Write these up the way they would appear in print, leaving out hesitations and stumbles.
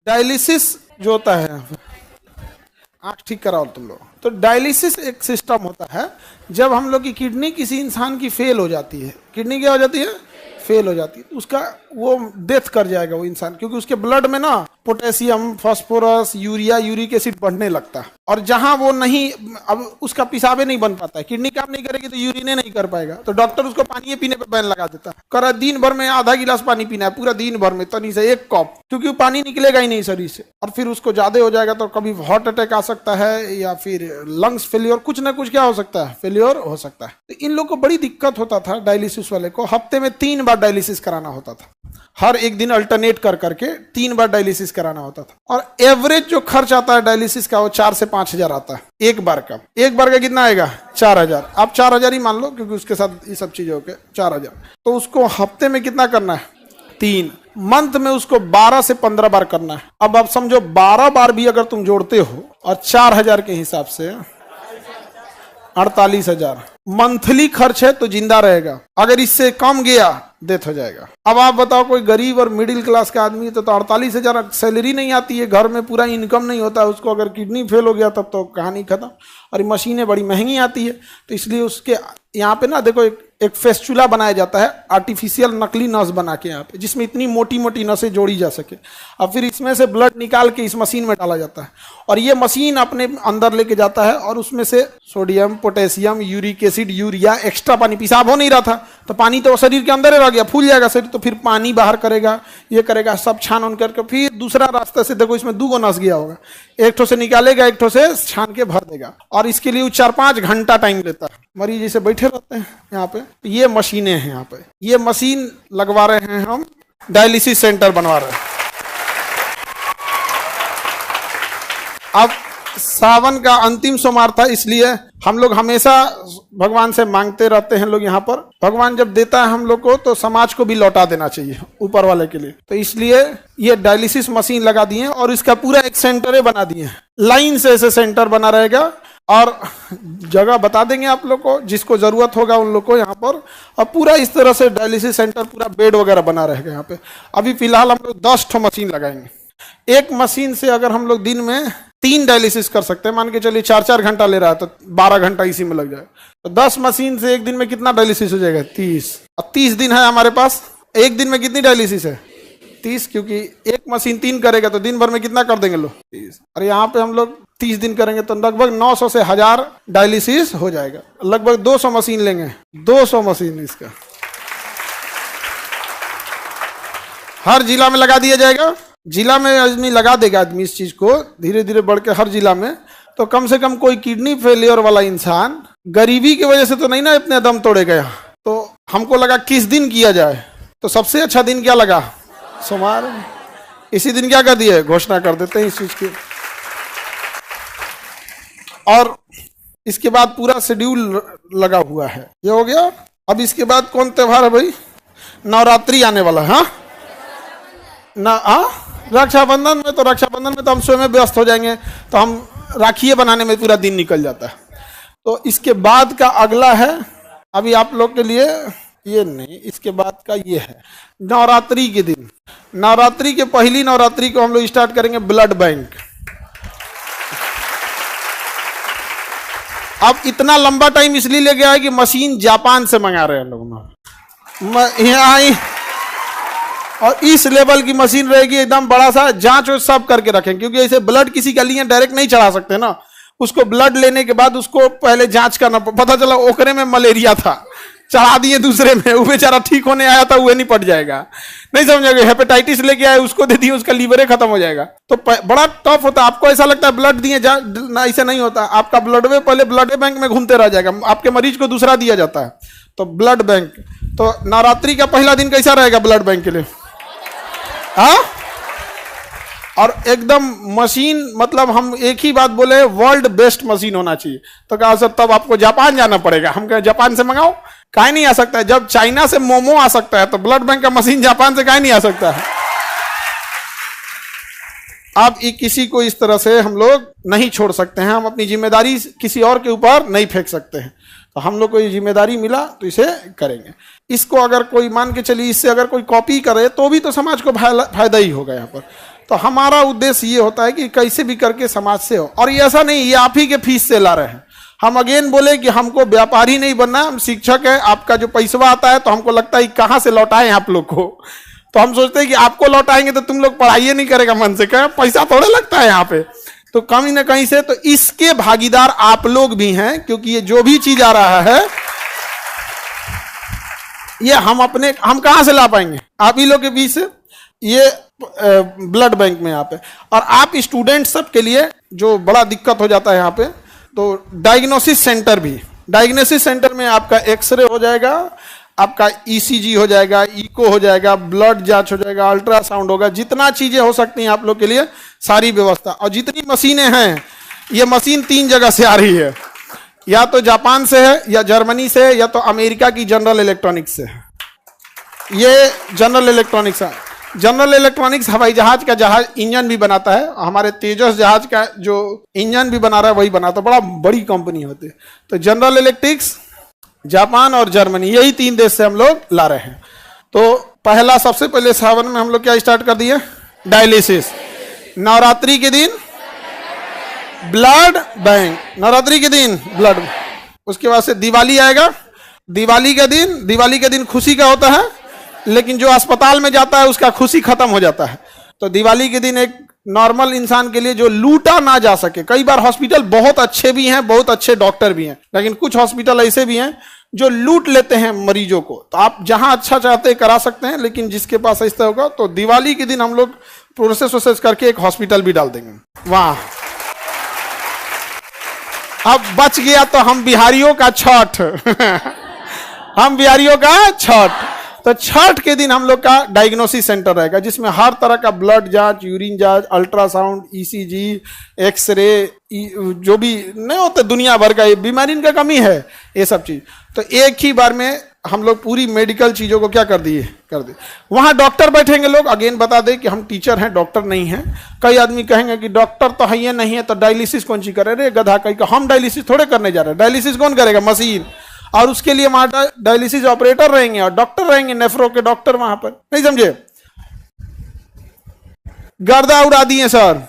Dialysis जो होता है, आंख ठीक कराओ तुम लोग। तो डायलिसिस एक सिस्टम होता है, जब हम लोग की किडनी किसी इंसान की फेल हो जाती है, किडनी क्या हो जाती है, फेल हो जाती है, उसका वो डेथ कर जाएगा वो इंसान, क्योंकि उसके ब्लड में ना potassium, phosphorus, urea, uric acid बढ़ने लगता है, और जहां वो नहीं, अब उसका पेशाबे नहीं बन पाता है, किडनी काम नहीं करेगी तो यूरिने नहीं कर पाएगा, तो डॉक्टर उसको पानी पीने पे बैन लगा देता है, करा दिन भर में आधा गिलास पानी पीना है, पूरा दिन भर में तनी से 1 कप, क्योंकि वो पानी निकलेगा ही नहीं शरीर से, और फिर उसको ज्यादा हो जाएगा तो कभी हार्ट अटैक आ सकता है, या फिर लंग्स फेलियर, कुछ ना कुछ क्या हो सकता है, फेलियर हो सकता है। तो इन लोग को बड़ी दिक्कत होता था, डायलिसिस वाले को हफ्ते में 3 बार डायलिसिस कराना होता था, हर एक दिन अल्टरनेट कर करके 3 बार डायलिसिस कराना होता था, और एवरेज जो खर्च आता है डायलिसिस का वो 4 से 5 हजार आता है एक बार का। एक बार का कितना आएगा, 4,000, आप 4,000 ही मान लो, क्योंकि उसके साथ ये सब चीजें होके 4,000। तो उसको हफ्ते में कितना करना है, 3, मंथ में उसको 12 से 15 बार करना है। अब आप समझो 12 बार भी अगर तुम जोड़ते हो और 4,000 के हिसाब से 48,000 मंथली खर्च है, तो जिंदा रहेगा। अगर इससे कम गया डेथ हो जाएगा। अब आप बताओ, कोई गरीब और मिडिल क्लास का आदमी है तो 48,000 सैलरी नहीं आती है, घर में पूरा इनकम नहीं होता है उसको, अगर किडनी फेल हो गया तब तो कहानी खत्म। और मशीनें बड़ी महंगी आती है, तो इसलिए उसके यहाँ पे ना देखो एक फेस्चुला बनाया जाता है, आर्टिफिशियल नकली नस बना के यहाँ पे, जिसमें इतनी मोटी मोटी नसें जोड़ी जा सके, और फिर इसमें से ब्लड निकाल के इस मशीन में डाला जाता है, और ये मशीन अपने अंदर लेके जाता है, और उसमें से sodium, potassium, uric acid, urea, extra पानी, पेशाब हो नहीं रहा था तो पानी तो शरीर के अंदर ही रह गया, फूल जाएगा शरीर, तो फिर पानी बाहर करेगा, ये करेगा, सब छान उन करके फिर दूसरा रास्ते से, देखो इसमें 2 नस गया होगा, एक ठो से निकालेगा, एक ठो से छान के भर देगा, और इसके लिए 4-5 घंटा टाइम लेता है। मरीज जैसे बैठे रहते हैं यहाँ पे, ये मशीनें हैं यहाँ पे, ये मशीन लगवा रहे हैं हम, डायलिसिस सेंटर बनवा रहे हैं। अब सावन का अंतिम सोमवार था, इसलिए हम लोग हमेशा भगवान से मांगते रहते हैं लोग यहाँ पर, भगवान जब देता है हम लोग को तो समाज को भी लौटा देना चाहिए ऊपर वाले के लिए, तो इसलिए ये डायलिसिस मशीन लगा दिए, और इसका पूरा एक सेंटर बना दिए हैं, लाइन से ऐसे सेंटर बना रहेगा, और जगह बता देंगे आप लोग को, जिसको जरूरत होगा उन लोग को यहाँ पर, और पूरा इस तरह से डायलिसिस सेंटर, पूरा बेड वगैरह बना रहेगा यहाँ पे। अभी फिलहाल हम लोग 10 ठो मशीन लगाएंगे। एक मशीन से अगर हम लोग दिन में 3 डायलिसिस कर सकते हैं, मान के चलिए 4-4 घंटा ले रहा है तो 12 घंटा इसी में लग जाए, तो 10 मशीन से एक दिन में कितना डायलिसिस हो जाएगा, 30। अब 30 दिन है हमारे पास, एक दिन में कितनी डायलिसिस है, 30, क्योंकि एक मशीन 3 करेगा तो दिन भर में कितना कर देंगे लोग, 30, और यहाँ पे हम लोग 30 दिन करेंगे तो लगभग 900 से 1000 डायलिसिस हो जाएगा। लगभग 200 मशीन लेंगे, 200 मशीन इसका हर जिला में लगा दिया जाएगा। जिला में आदमी लगा देगा, आदमी इस चीज को धीरे धीरे बढ़ के हर जिला में, तो कम से कम कोई किडनी फेलियर वाला इंसान गरीबी की वजह से तो नहीं ना इतने दम तोड़ेगा यहाँ। तो हमको लगा किस दिन किया जाए, तो सबसे अच्छा दिन क्या लगा, सोमवार। इसी दिन क्या कर दिए, घोषणा कर देते हैं इस चीज की। और इसके बाद पूरा शेड्यूल लगा हुआ है, ये हो गया। अब इसके बाद कौन त्योहार है भाई, नवरात्रि आने वाला है। रक्षाबंधन में तो हम स्वयं व्यस्त हो जाएंगे, तो हम राखियाँ बनाने में पूरा दिन निकल जाता है। तो इसके बाद का अगला है, अभी आप लोग के लिए ये नहीं, इसके बाद का ये है नवरात्रि के दिन। नवरात्रि के पहली नवरात्रि को हम लोग स्टार्ट करेंगे ब्लड बैंक। अब इतना लंबा टाइम इसलिए ले गया है कि मशीन जापान से मंगा रहे हैं लोग यहाँ, और इस लेवल की मशीन रहेगी, एकदम बड़ा सा जांच सब करके रखें, क्योंकि ऐसे ब्लड किसी का लिए डायरेक्ट नहीं चढ़ा सकते ना, उसको ब्लड लेने के बाद उसको पहले जांच करना, पता चला ओकरे में मलेरिया था, चढ़ा दिए दूसरे में, वो बेचारा ठीक होने आया था, वो निपट जाएगा, नहीं समझोगे। हेपेटाइटिस लेके आए, उसको दे दिए, उसका लीवर खत्म हो जाएगा। तो बड़ा टफ होता है। आपको ऐसा लगता है ब्लड दिए ना, ऐसे नहीं होता। आपका ब्लड वे पहले ब्लड बैंक में घूमते रह जाएगा, आपके मरीज को दूसरा दिया जाता है। तो ब्लड बैंक, तो नवरात्रि का पहला दिन कैसा रहेगा ब्लड बैंक के लिए, हाँ। और एकदम मशीन, मतलब हम एक ही बात बोले, वर्ल्ड बेस्ट मशीन होना चाहिए। तो कहा सर तब आपको जापान जाना पड़ेगा। हम कहे जापान से मंगाओ, काहे नहीं आ सकता है। जब चाइना से मोमो आ सकता है तो ब्लड बैंक का मशीन जापान से काहे नहीं आ सकता है। अब किसी को इस तरह से हम लोग नहीं छोड़ सकते हैं, हम अपनी जिम्मेदारी किसी और के ऊपर नहीं फेंक सकते हैं। तो हम लोग को ये जिम्मेदारी मिला तो इसे करेंगे। इसको अगर कोई मान के चलिए, इससे अगर कोई कॉपी करे तो भी तो समाज को फायदा ही होगा यहाँ पर। तो हमारा उद्देश्य ये होता है कि कैसे भी करके समाज से हो, और ये ऐसा नहीं ये आप ही के फीस से ला रहे हैं। हम अगेन बोले कि हमको व्यापारी नहीं बनना, हम शिक्षक है, आपका जो पैसा आता है तो हमको लगता है कहाँ से लौटाएं आप लोग को, तो हम सोचते हैं कि आपको लौटाएंगे तो तुम लोग पढ़ाई नहीं करेगा मन से, क्या पैसा थोड़ा लगता है यहाँ पे, तो कहीं ना कहीं से तो इसके भागीदार आप लोग भी हैं, क्योंकि ये जो भी चीज आ रहा है ये हम कहां से ला पाएंगे, आप ही लोग के बीच से। ये ब्लड बैंक में यहाँ पे, और आप स्टूडेंट सब के लिए जो बड़ा दिक्कत हो जाता है यहाँ पे, तो डायग्नोसिस सेंटर भी, डायग्नोसिस सेंटर में आपका एक्सरे हो जाएगा, आपका ईसीजी हो जाएगा, इको हो जाएगा, ब्लड जांच हो जाएगा, अल्ट्रासाउंड होगा, जितना चीजें हो सकती हैं आप लोग के लिए सारी व्यवस्था। और जितनी मशीनें हैं, ये मशीन 3 जगह से आ रही है, या तो जापान से है, या जर्मनी से है, या तो अमेरिका की जनरल इलेक्ट्रॉनिक्स से है। ये जनरल इलेक्ट्रॉनिक्स है। जनरल इलेक्ट्रॉनिक्स हवाई जहाज का इंजन भी बनाता है, हमारे तेजस जहाज का जो इंजन भी बना रहा है वही बनाता है, बड़ा बड़ी कंपनी होती है। तो जनरल इलेक्ट्रिक्स, जापान और जर्मनी, यही 3 देश से हम लोग ला रहे हैं। तो पहला सबसे पहले सावन में हम लोग क्या स्टार्ट कर दिए, डायलिसिस। नवरात्रि के दिन ब्लड बैंक, नवरात्रि के दिन ब्लड। उसके बाद से दिवाली आएगा, दिवाली के दिन खुशी का होता है, लेकिन जो अस्पताल में जाता है उसका खुशी खत्म हो जाता है। तो दिवाली के दिन एक नॉर्मल इंसान के लिए जो लूटा ना जा सके, कई बार हॉस्पिटल बहुत अच्छे भी हैं, बहुत अच्छे डॉक्टर भी हैं, लेकिन कुछ हॉस्पिटल ऐसे भी हैं जो लूट लेते हैं मरीजों को। तो आप जहां अच्छा चाहते हैं करा सकते हैं, लेकिन जिसके पास ऐसा होगा तो दिवाली के दिन हम लोग प्रोसेस करके एक हॉस्पिटल भी डाल देंगे वहां। अब बच गया तो हम बिहारियों का छठ हम बिहारियों का छठ। तो छठ के दिन हम लोग का डायग्नोसिस सेंटर रहेगा, जिसमें हर तरह का ब्लड जांच, यूरिन जांच, अल्ट्रासाउंड, ईसीजी, एक्सरे, जो भी नहीं होता दुनिया भर का, ये बीमारी का कमी है, ये सब चीज। तो एक ही बार में हम लोग पूरी मेडिकल चीजों को क्या कर दिए। वहां डॉक्टर बैठेंगे लोग, अगेन बता दें कि हम टीचर हैं, डॉक्टर नहीं हैं। कई आदमी कहेंगे कि डॉक्टर तो है ये नहीं है तो डायलिसिस कौन सी करे, रे गधा कहीं का, हम डायलिसिस थोड़े करने जा रहे हैं। डायलिसिस कौन करेगा, मशीन, और उसके लिए वहां डायलिसिस ऑपरेटर रहेंगे और डॉक्टर रहेंगे, नेफ्रो के डॉक्टर वहां पर, नहीं समझे, गर्दा उड़ा दिए सर।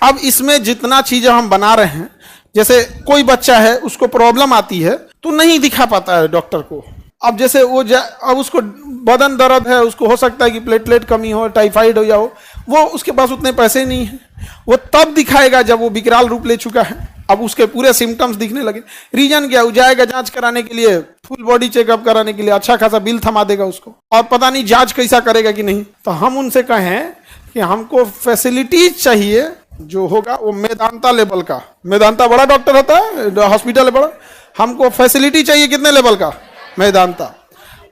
अब इसमें जितना चीजें हम बना रहे हैं, जैसे कोई बच्चा है उसको प्रॉब्लम आती है तो नहीं दिखा पाता है डॉक्टर को। अब जैसे अब उसको बदन दर्द है, उसको हो सकता है कि प्लेटलेट कमी हो, टाइफाइड हो या हो, वो उसके पास उतने पैसे नहीं है, वो तब दिखाएगा जब वो विकराल रूप ले चुका है, अब उसके पूरे सिम्टम्स दिखने लगे। रीजन क्या, वो जाएगा जांच कराने के लिए, फुल बॉडी चेकअप कराने के लिए, अच्छा खासा बिल थमा देगा उसको, और पता नहीं जांच कैसा करेगा कि नहीं। तो हम उनसे कहें कि हमको फैसिलिटीज चाहिए जो होगा वो मेदांता लेवल का, मेदांता बड़ा डॉक्टर होता है, हॉस्पिटल बड़ा, हमको फैसिलिटी चाहिए कितने लेवल का, मेदांता,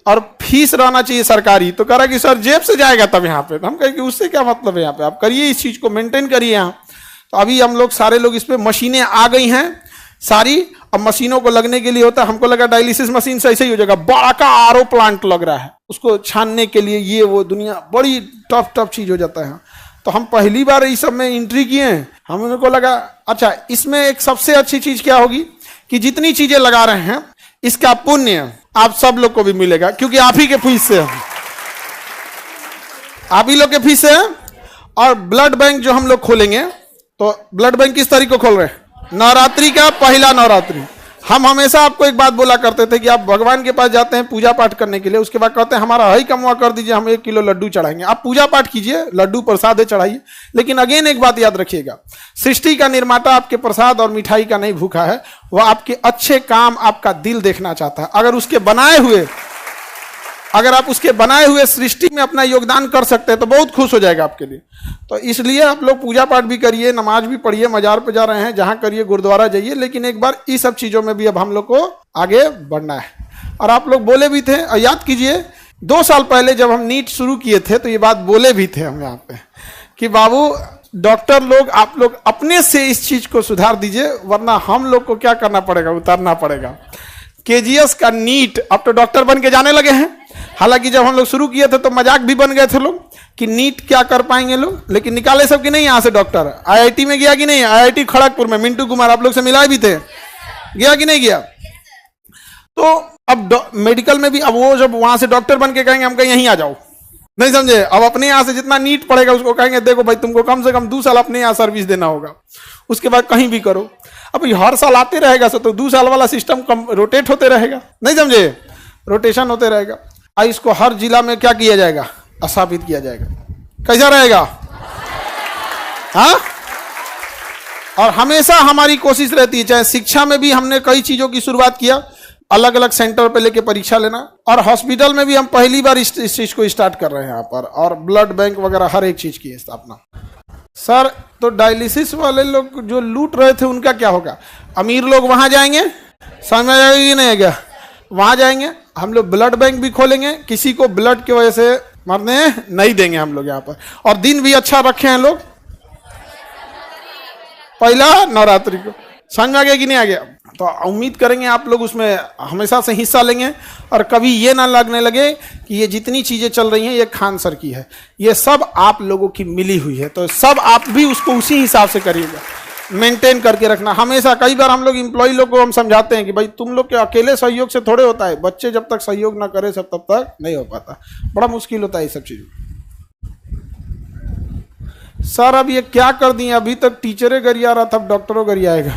और फीस रहना चाहिए सरकारी। तो कह रहा कि सर जेब से जाएगा तब यहाँ पे, तो हम कहें कि उससे क्या मतलब है, यहाँ पे आप करिए, इस चीज को मेंटेन करिए यहाँ। तो अभी हम लोग सारे लोग इस पे मशीनें आ गई हैं सारी, अब मशीनों को लगने के लिए होता है, हमको लगा डायलिसिस मशीन से ऐसे ही हो जाएगा, बड़ा का आरओ प्लांट लग रहा है उसको छानने के लिए, ये वो दुनिया बड़ी टफ चीज हो जाता है। तो हम पहली बार इस सब में एंट्री किए हैं, हमको लगा अच्छा इसमें एक सबसे अच्छी चीज क्या होगी कि जितनी चीजें लगा रहे हैं इसका पुण्य आप सब लोग को भी मिलेगा, क्योंकि आप ही के फीस से है, आप ही लोग के फीस से है। और ब्लड बैंक जो हम लोग खोलेंगे, तो ब्लड बैंक किस तारीख को खोल रहे हैं, नवरात्रि का पहला नवरात्रि। हम हमेशा आपको एक बात बोला करते थे कि आप भगवान के पास जाते हैं पूजा पाठ करने के लिए, उसके बाद कहते हैं हमारा हई कमवा कर दीजिए, हम 1 किलो लड्डू चढ़ाएंगे। आप पूजा पाठ कीजिए, लड्डू प्रसाद चढ़ाइए, लेकिन अगेन एक बात याद रखिएगा, सृष्टि का निर्माता आपके प्रसाद और मिठाई का नहीं भूखा है, वह आपके अच्छे काम, आपका दिल देखना चाहता है। अगर आप उसके बनाए हुए सृष्टि में अपना योगदान कर सकते हैं तो बहुत खुश हो जाएगा आपके लिए। तो इसलिए आप लोग पूजा पाठ भी करिए, नमाज भी पढ़िए, मजार पे जा रहे हैं जहां करिए, गुरुद्वारा जाइए, लेकिन एक बार इस सब चीजों में भी अब हम लोग को आगे बढ़ना है। और आप लोग बोले भी थे, और याद कीजिए 2 साल पहले जब हम नीट शुरू किए थे तो ये बात बोले भी थे हम यहाँ पे कि बाबू डॉक्टर लोग, आप लोग अपने से इस चीज को सुधार दीजिए, वरना हम लोग को क्या करना पड़ेगा, उतारना पड़ेगा। केजीएस का नीट, अब तो डॉक्टर बन के जाने लगे हैं, हालांकि जब हम लोग शुरू किए थे तो मजाक भी बन गए थे लोग कि नीट क्या कर पाएंगे लोग, लेकिन निकाले सब कि नहीं यहाँ से डॉक्टर। आईआईटी में गया कि नहीं, आईआईटी खड़गपुर में मिंटू कुमार आप लोग से मिलाए भी थे, गया कि नहीं गया। तो अब मेडिकल में भी अब वो जब वहां से डॉक्टर बन के कहेंगे हम कहीं यहीं आ जाओ, नहीं समझे? अब अपने यहाँ से जितना नीट पड़ेगा उसको कहेंगे देखो भाई तुमको कम से कम 2 साल अपने यहाँ सर्विस देना होगा, उसके बाद कहीं भी करो। अब हर साल आते रहेगा तो 2 साल वाला सिस्टम कम रोटेट होते रहेगा, नहीं समझे? रोटेशन होते रहेगा। और इसको हर जिला में क्या किया जाएगा? स्थापित किया जाएगा। कैसा रहेगा? हाँ। और हमेशा हमारी कोशिश रहती है, चाहे शिक्षा में भी हमने कई चीजों की शुरुआत किया, अलग अलग सेंटर पे लेके परीक्षा लेना, और हॉस्पिटल में भी हम पहली बार इस चीज को स्टार्ट कर रहे हैं यहाँ पर, और ब्लड बैंक वगैरह हर एक चीज की स्थापना। सर तो डायलिसिस वाले लोग जो लूट रहे थे उनका क्या होगा? अमीर लोग वहां जाएंगे, समझ में आएगा कि नहीं आएगा? वहां जाएंगे, हम लोग ब्लड बैंक भी खोलेंगे, किसी को ब्लड की वजह से मरने नहीं देंगे हम लोग यहाँ पर। और दिन भी अच्छा रखे हैं लोग, पहला नवरात्रि को। समझ में आ गया कि नहीं आ गया? तो उम्मीद करेंगे आप लोग उसमें हमेशा से हिस्सा लेंगे, और कभी ये ना लगने लगे कि ये जितनी चीजें चल रही हैं ये खान सर की है, ये सब आप लोगों की मिली हुई है। तो सब आप भी उसको उसी हिसाब से करिएगा, मेंटेन करके रखना हमेशा। कई बार हम लोग एम्प्लॉय लोग को हम समझाते हैं कि भाई तुम लोग के अकेले सहयोग से थोड़े होता है, बच्चे जब तक सहयोग ना करे सब तब तक नहीं हो पाता, बड़ा मुश्किल होता है ये सब चीज। सर अब ये क्या कर दिए, अभी तक टीचरे गरिया रहा था, अब डॉक्टरों गरियाएगा।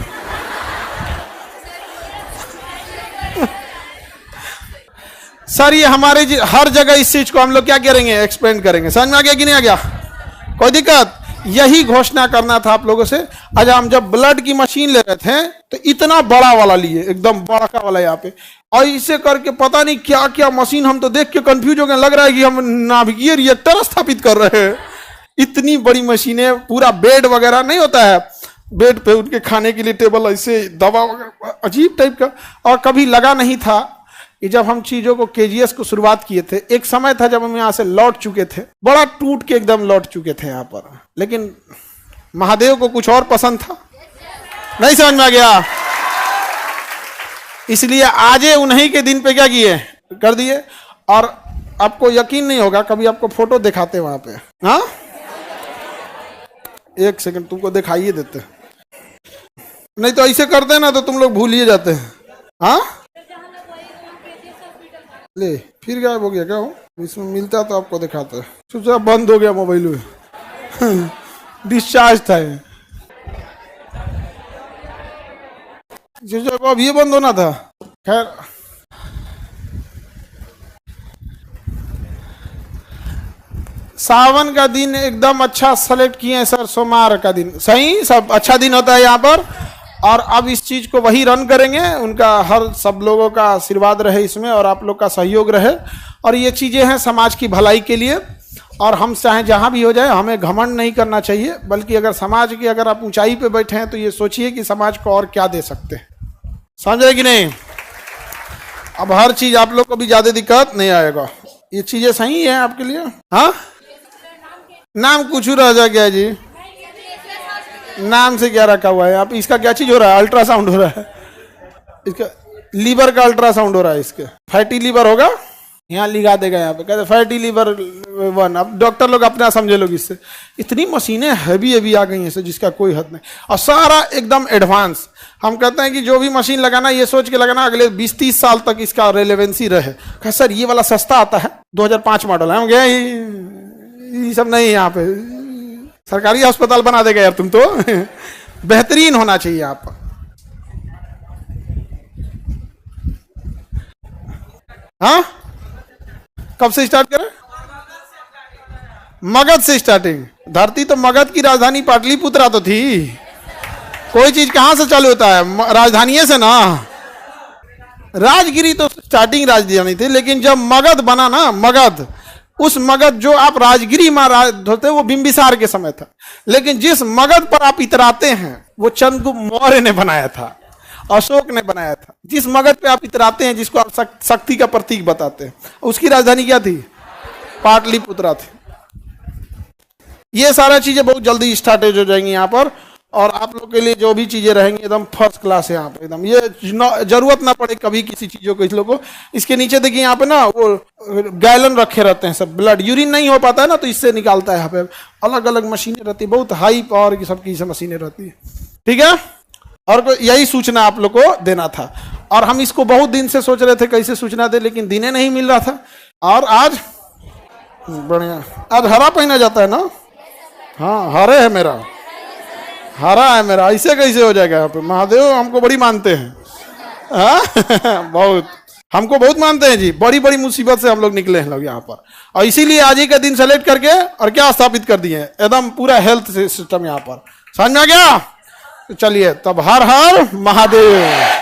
सर ये हमारे हर जगह इस चीज को हम लोग क्या करेंगे? एक्सपेंड करेंगे। समझ में आ गया कि नहीं आ गया? कोई दिक्कत? यही घोषणा करना था आप लोगों से। आज हम जब ब्लड की मशीन ले रहे थे तो इतना बड़ा वाला लिए, एकदम बड़ा का वाला यहाँ पे, और इसे करके पता नहीं क्या क्या मशीन, हम तो देख के कंफ्यूज हो गए, लग रहा है कि हम नाभिकीय रिएक्टर स्थापित कर रहे हैं। इतनी बड़ी मशीनें, पूरा बेड वगैरह नहीं होता है, बेड पे उनके खाने के लिए टेबल, ऐसे दवा वगैरह अजीब टाइप का। और कभी लगा नहीं था कि जब हम चीजों को केजीएस को शुरुआत किए थे, एक समय था जब हम यहाँ से लौट चुके थे, बड़ा टूट के एकदम लौट चुके थे यहाँ पर, लेकिन महादेव को कुछ और पसंद था, नहीं समझ में आ गया? इसलिए आज उन्हीं के दिन पे क्या किए, कर दिए। और आपको यकीन नहीं होगा, कभी आपको फोटो दिखाते वहां पे, हाँ एक सेकंड तुमको दिखाइए देते, नहीं तो ऐसे करते ना तो तुम लोग भूल ही जाते हैं। हाँ ले फिर गायब हो गया क्या? हो इसमें मिलता तो आपको दिखाता, सोचा बंद हो गया मोबाइल में। डिस्चार्ज था ये, अब ये बंद होना था। खैर सावन का दिन एकदम अच्छा सेलेक्ट किए हैं सर, सोमवार का दिन सही, सब अच्छा दिन होता है यहाँ पर। और अब इस चीज को वही रन करेंगे, उनका हर सब लोगों का आशीर्वाद रहे इसमें, और आप लोग का सहयोग रहे। और ये चीजें हैं समाज की भलाई के लिए, और हम चाहे जहां भी हो जाए हमें घमंड नहीं करना चाहिए, बल्कि अगर समाज की अगर आप ऊंचाई पे बैठे हैं तो ये सोचिए कि समाज को और क्या दे सकते हैं। समझ रहे कि नहीं? अब हर चीज आप लोग को भी ज्यादा दिक्कत नहीं आएगा, ये चीजें सही है आपके लिए। हाँ नाम कुछ रह जा गया जी, नाम से क्या रखा हुआ है? आप इसका क्या चीज हो रहा है? अल्ट्रासाउंड हो रहा है, इसका लीवर का अल्ट्रासाउंड हो रहा है, इसके फैटी लीवर होगा, यहाँ लिखा देगा यहाँ पे, कहते फैटी लीवर 1। अब डॉक्टर लोग अपना समझे लोग, इससे इतनी मशीनें हैवी हैवी आ गई हैं जिसका कोई हद नहीं, और सारा एकदम एडवांस। हम कहते हैं कि जो भी मशीन लगाना ये सोच के लगाना अगले 20-30 साल तक इसका रेलेवेंसी रहे। कहा सर ये वाला सस्ता आता है, 2005 मॉडल है, हम गए ये सब नहीं, यहाँ पे सरकारी अस्पताल बना देगा यार तुम तो। बेहतरीन होना चाहिए आप। हाँ कब से स्टार्ट करें? मगध से स्टार्टिंग। धरती तो मगध की राजधानी पाटलिपुत्रा तो थी, कोई चीज कहां से चालू होता है? राजधानी से ना। राजगिरी तो स्टार्टिंग राजधानी थी, लेकिन जब मगध बना ना, मगध, उस मगध जो आप राजगिरी महाराज होते वो बिंबिसार के समय था, लेकिन जिस मगध पर आप इतराते हैं वो चंद्रगुप्त मौर्य ने बनाया था, अशोक ने बनाया था। जिस मगध पे आप इतराते हैं, जिसको आप शक्ति का प्रतीक बताते हैं, उसकी राजधानी क्या थी? पाटलिपुत्रा थी। ये सारा चीजें बहुत जल्दी स्टार्टेज हो जाएंगी यहाँ पर, और आप लोग के लिए जो भी चीजें रहेंगी एकदम फर्स्ट क्लास है यहाँ पे, एकदम ये जरूरत ना पड़े कभी किसी चीजों को इस लोगों को। इसके नीचे देखिए यहाँ पे ना वो गैलन रखे रहते हैं, सब ब्लड यूरिन नहीं हो पाता है ना, तो इससे निकालता है। यहाँ पे अलग अलग मशीनें रहती है, बहुत हाई पावर की सबकी मशीनें रहती है, ठीक है। और यही सूचना आप लोग को देना था, और हम इसको बहुत दिन से सोच रहे थे कैसे सूचना दे, लेकिन दिने नहीं मिल रहा था। और आज बढ़िया। आज हरा पहना जाता है ना? हाँ, हरे है मेरा, हरा है मेरा। ऐसे कैसे हो जाएगा? यहाँ पे महादेव हमको बड़ी मानते हैं। हाँ बहुत, हमको बहुत मानते हैं जी। बड़ी बड़ी मुसीबत से हम लोग निकले हैं लोग यहाँ पर, और इसीलिए आज ही का दिन सेलेक्ट करके और क्या स्थापित कर दिए हैं, एकदम पूरा हेल्थ सिस्टम यहाँ पर। समझ में आ गया? चलिए तब, हर हर महादेव।